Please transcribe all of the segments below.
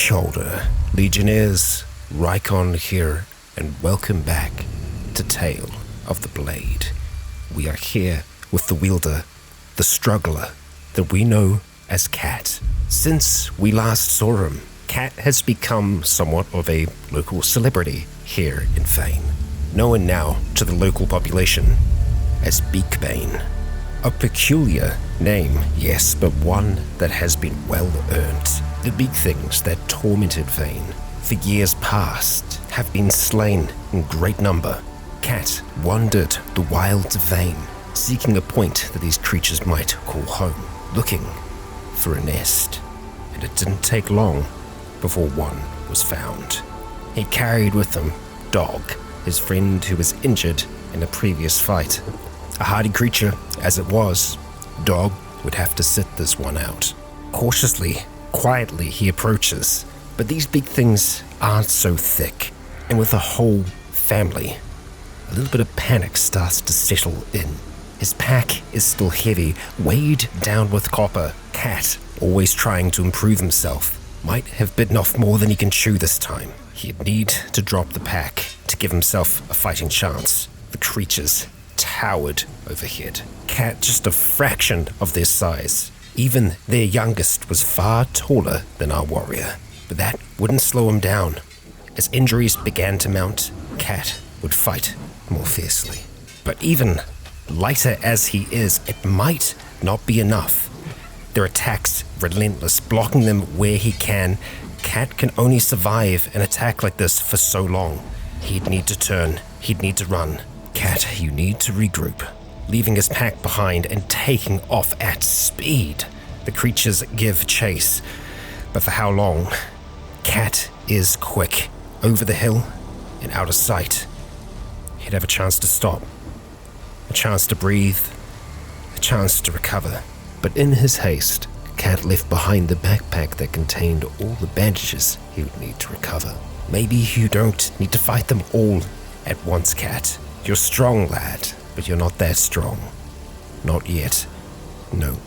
shoulder. Legionnaires, Rycon here, and welcome back to Tale of the Blade. We are here with the wielder, the struggler, that we know as Cat. Since we last saw him, Cat has become somewhat of a local celebrity here in Vane, known now to the local population as Beak Bane. A peculiar name, yes, but one that has been well earned. The big things that tormented Vane for years past have been slain in great number. Cat wandered the wilds of Vane, seeking a point that these creatures might call home, looking for a nest. And it didn't take long before one was found. He carried with him Dog, his friend who was injured in a previous fight. A hardy creature as it was, Dog would have to sit this one out. Cautiously, quietly he approaches, but these big things aren't so thick, and with a whole family, a little bit of panic starts to settle in. His pack is still heavy, weighed down with copper. Cat, always trying to improve himself, might have bitten off more than he can chew this time. He'd need to drop the pack to give himself a fighting chance. The creatures towered overhead. Cat just a fraction of their size. Even their youngest was far taller than our warrior, but that wouldn't slow him down. As injuries began to mount, Cat would fight more fiercely. But even lighter as he is, it might not be enough. Their attacks relentless, blocking them where he can. Cat can only survive an attack like this for so long. He'd need to turn, he'd need to run. Cat, you need to regroup, leaving his pack behind and taking off at speed. The creatures give chase, but for how long? Cat is quick, over the hill and out of sight. He'd have a chance to stop, a chance to breathe, a chance to recover. But in his haste, Cat left behind the backpack that contained all the bandages he would need to recover. Maybe you don't need to fight them all at once, Cat. You're strong, lad, but you're not that strong. Not yet. No.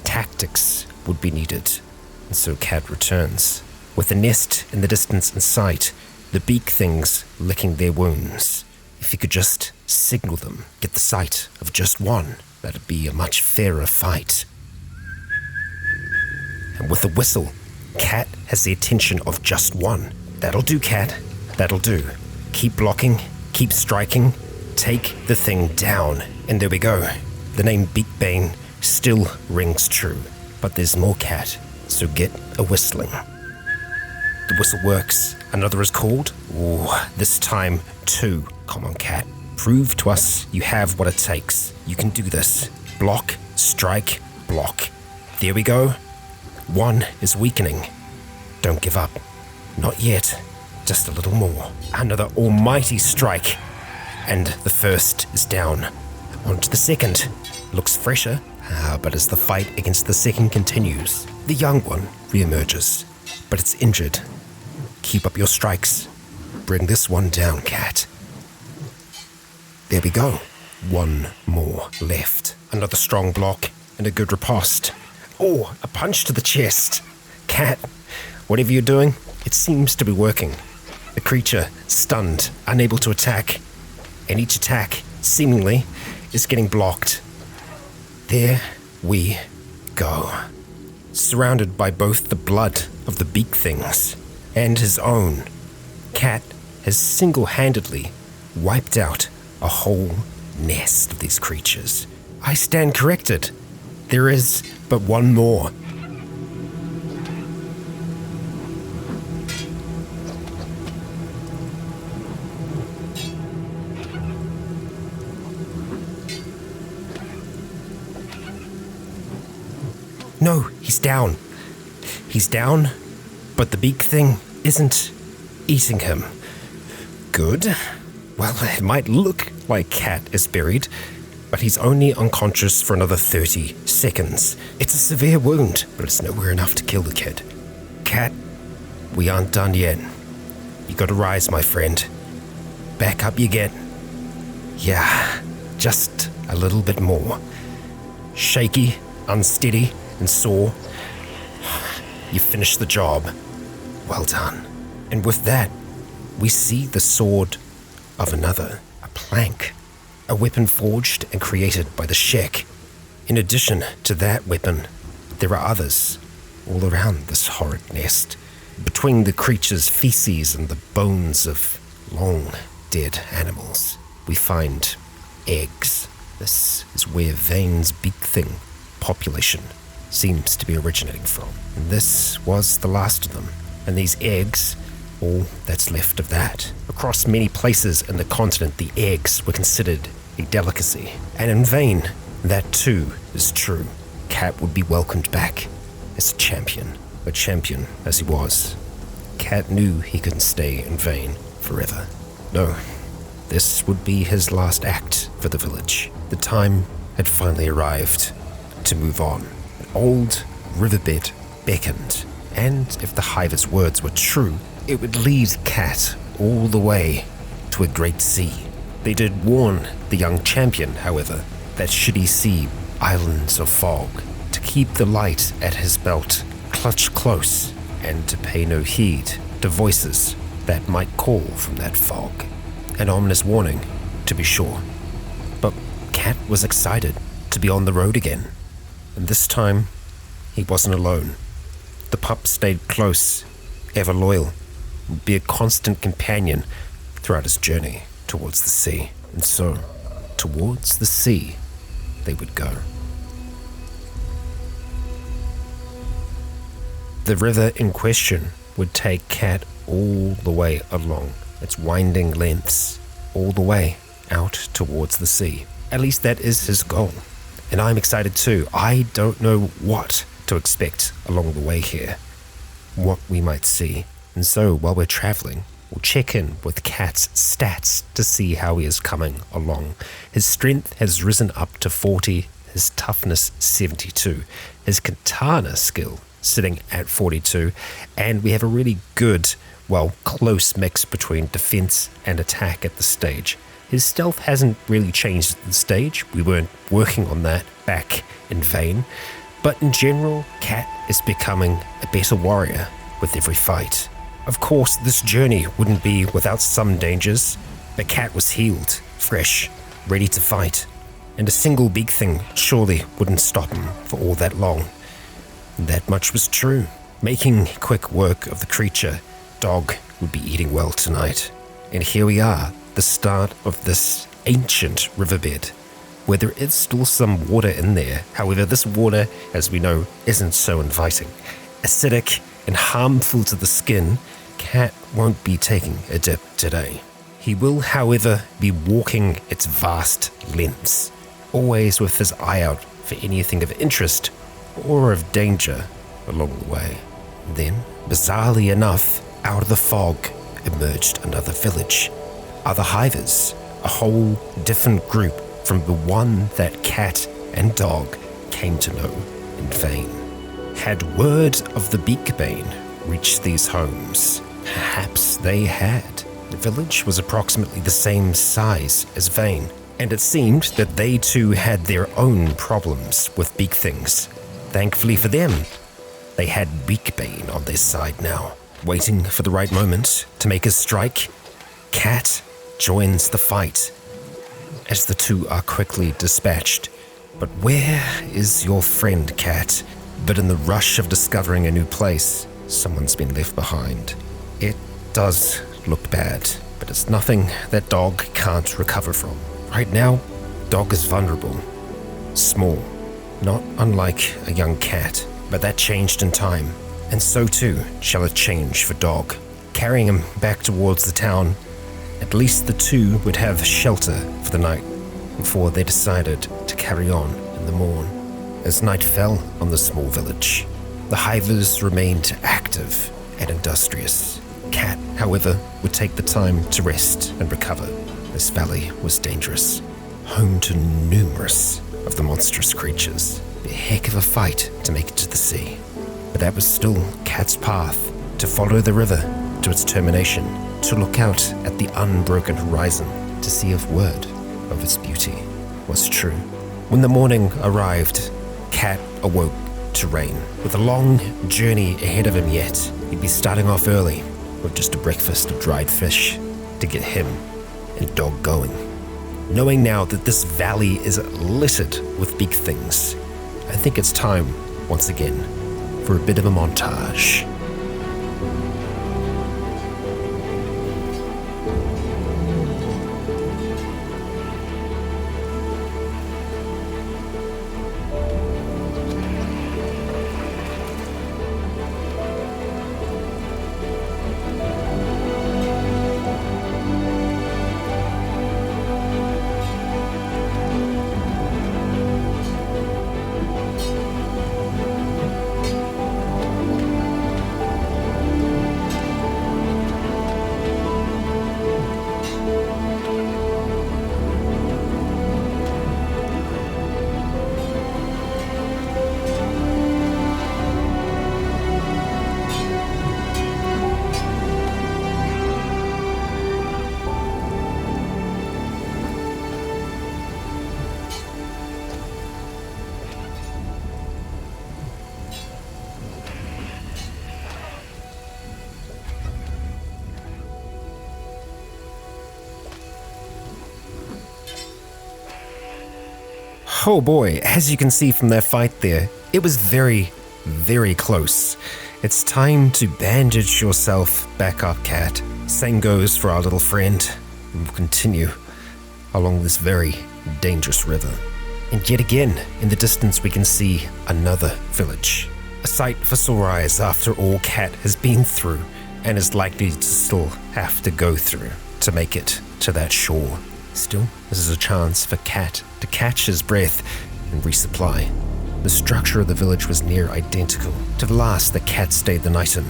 Tactics would be needed, and so Cat returns. With the nest in the distance in sight, the beak things licking their wounds. If he could just signal them, get the sight of just one, that'd be a much fairer fight. And with a whistle, Cat has the attention of just one. That'll do, Cat. That'll do. Keep blocking, keep striking, take the thing down. And there we go. The name Beak Bane still rings true. But there's more, Cat, so get a whistling. The whistle works. Another is called. Ooh, this time 2. Come on, Cat. Prove to us you have what it takes. You can do this. Block, strike, block. There we go. 1 is weakening. Don't give up. Not yet. Just a little more. Another almighty strike. And the first is down. On to the second. Looks fresher. But as the fight against the second continues, the young one reemerges. But it's injured. Keep up your strikes. Bring this one down, Cat. There we go. 1 more left. Another strong block and a good riposte. Oh, a punch to the chest. Cat, whatever you're doing, it seems to be working. The creature, stunned, unable to attack. And each attack, seemingly, is getting blocked. There we go. Surrounded by both the blood of the beak things and his own, Cat has single-handedly wiped out a whole nest of these creatures. I stand corrected. There is but one more. No, he's down. He's down, but the beak thing isn't eating him. Good. Well, it might look like Cat is buried, but he's only unconscious for another 30 seconds. It's a severe wound, but it's nowhere enough to kill the kid. Cat, we aren't done yet. You gotta rise, my friend. Back up you get. Yeah, just a little bit more. Shaky, unsteady, and sore. You finished the job. Well done. And with that, we see the sword of another, a plank, a weapon forged and created by the Shek. In addition to that weapon, there are others all around this horrid nest. Between the creature's feces and the bones of long dead animals, we find eggs. This is where Vane's Beak thing population seems to be originating from. And this was the last of them. And these eggs, all that's left of that. Across many places in the continent, the eggs were considered a delicacy. And in Vane, that too is true. Cat would be welcomed back as a champion as he was. Cat knew he couldn't stay in Vane forever. No, this would be his last act for the village. The time had finally arrived to move on. An old riverbed beckoned, and if the hiver's words were true, it would lead Cat all the way to a great sea. They did warn the young champion, however, that should he see islands of fog, to keep the light at his belt clutched close, and to pay no heed to voices that might call from that fog. An ominous warning, to be sure. But Cat was excited to be on the road again, and this time he wasn't alone. The pup stayed close, ever loyal, would be a constant companion throughout his journey towards the sea. And so, towards the sea, they would go. The river in question would take Cat all the way along its winding lengths, all the way out towards the sea. At least that is his goal. And I'm excited too. I don't know what to expect along the way here, what we might see. And so while we're traveling, we'll check in with Cat's stats to see how he is coming along. His strength has risen up to 40, his toughness 72, his katana skill sitting at 42, and we have a really good, close mix between defense and attack at this stage. His stealth hasn't really changed at this stage. We weren't working on that back in Vane, but in general, Cat is becoming a better warrior with every fight. Of course, this journey wouldn't be without some dangers, but Cat was healed, fresh, ready to fight, and a single big thing surely wouldn't stop him for all that long. That much was true. Making quick work of the creature, Dog would be eating well tonight. And here we are, the start of this ancient riverbed, where there is still some water in there. However, this water, as we know, isn't so inviting. Acidic and harmful to the skin, Cat won't be taking a dip today. He will, however, be walking its vast lengths, always with his eye out for anything of interest or of danger along the way. Then, bizarrely enough, out of the fog emerged another village. Other hivers, a whole different group from the one that Cat and Dog came to know in Vane. Had word of the Beak Bane reached these homes? Perhaps they had. The village was approximately the same size as Vane, and it seemed that they too had their own problems with beak things. Thankfully for them, they had Beak Bane on their side now, waiting for the right moment to make a strike. Cat joins the fight as the two are quickly dispatched. But where is your friend, Cat? But in the rush of discovering a new place, someone's been left behind. It does look bad, but it's nothing that Dog can't recover from. Right now, Dog is vulnerable, small, not unlike a young cat, but that changed in time, and so too shall it change for Dog. Carrying him back towards the town, at least the two would have shelter for the night before they decided to carry on in the morn. As night fell on the small village, the hivers remained active and industrious. Cat, however, would take the time to rest and recover. This valley was dangerous, home to numerous of the monstrous creatures. A heck of a fight to make it to the sea. But that was still Cat's path, to follow the river to its termination, to look out at the unbroken horizon, to see if word of its beauty was true. When the morning arrived, Cat awoke to rain. With a long journey ahead of him yet, he'd be starting off early with just a breakfast of dried fish to get him and Dog going. Knowing now that this valley is littered with big things, I think it's time, once again, for a bit of a montage. Oh boy, as you can see from their fight there, it was very, very close. It's time to bandage yourself back up, Cat. Same goes for our little friend. We'll continue along this very dangerous river. And yet again, in the distance we can see another village. A sight for sore eyes after all Cat has been through and is likely to still have to go through to make it to that shore. Still, this is a chance for Cat to catch his breath and resupply. The structure of the village was near identical to the last that Cat stayed the night in.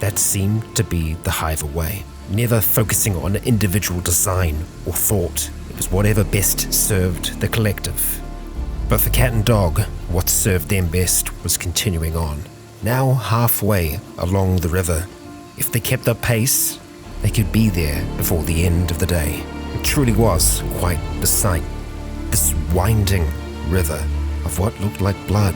That seemed to be the hive away, never focusing on individual design or thought. It was whatever best served the collective. But for Cat and Dog, what served them best was continuing on. Now halfway along the river, if they kept up pace, they could be there before the end of the day. It truly was quite the sight. This winding river of what looked like blood.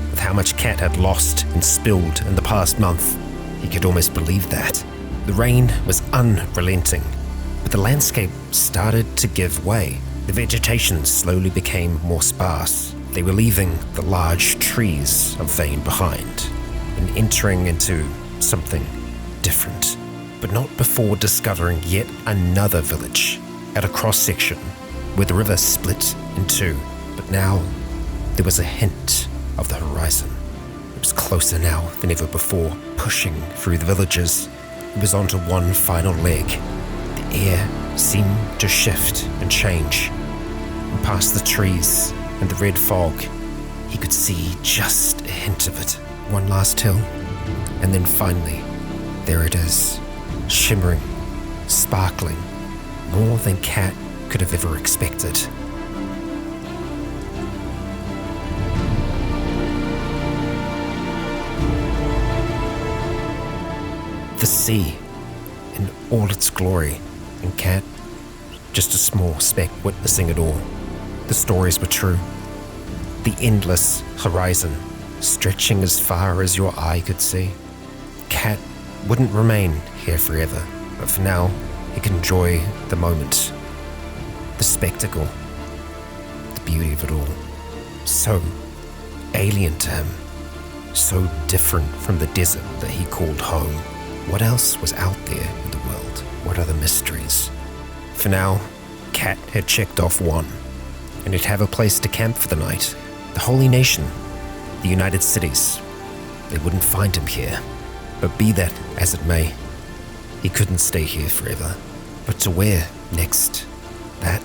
With how much Cat had lost and spilled in the past month, he could almost believe that. The rain was unrelenting, but the landscape started to give way. The vegetation slowly became more sparse. They were leaving the large trees of Bane behind and entering into something different, but not before discovering yet another village at a cross-section where the river split in two. But now there was a hint of the horizon. It was closer now than ever before, pushing through the villages. It was onto one final leg. The air seemed to shift and change. And past the trees and the red fog, he could see just a hint of it. One last hill, and then finally, there it is, shimmering, sparkling, more than Cat could have ever expected. The sea in all its glory, and Cat, just a small speck witnessing it all. The stories were true. The endless horizon, stretching as far as your eye could see. Cat wouldn't remain here forever, but for now, he could enjoy the moment, the spectacle, the beauty of it all. So alien to him, so different from the desert that he called home. What else was out there in the world? What other mysteries? For now, Cat had checked off one, and he'd have a place to camp for the night. The Holy Nation, the United Cities. They wouldn't find him here. But be that as it may, he couldn't stay here forever. But to where next? That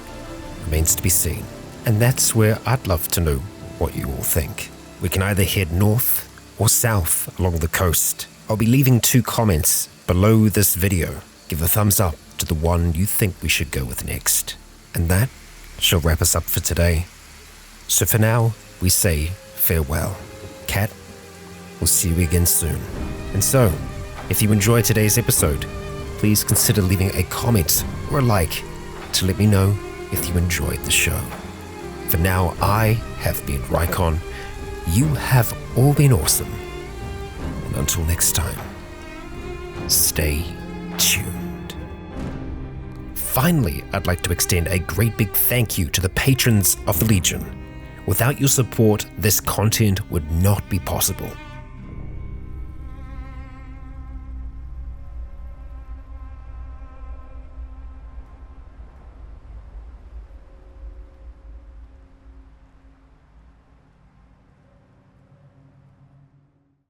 remains to be seen. And that's where I'd love to know what you all think. We can either head north or south along the coast. I'll be leaving 2 comments below this video. Give a thumbs up to the one you think we should go with next. And that shall wrap us up for today. So for now, we say farewell. Cat, we'll see you again soon. And so, if you enjoyed today's episode, please consider leaving a comment or a like to let me know if you enjoyed the show. For now, I have been Rycon. You have all been awesome. And until next time, Stay tuned. Finally, I'd like to extend a great big thank you to the patrons of the Legion. Without your support, this content would not be possible.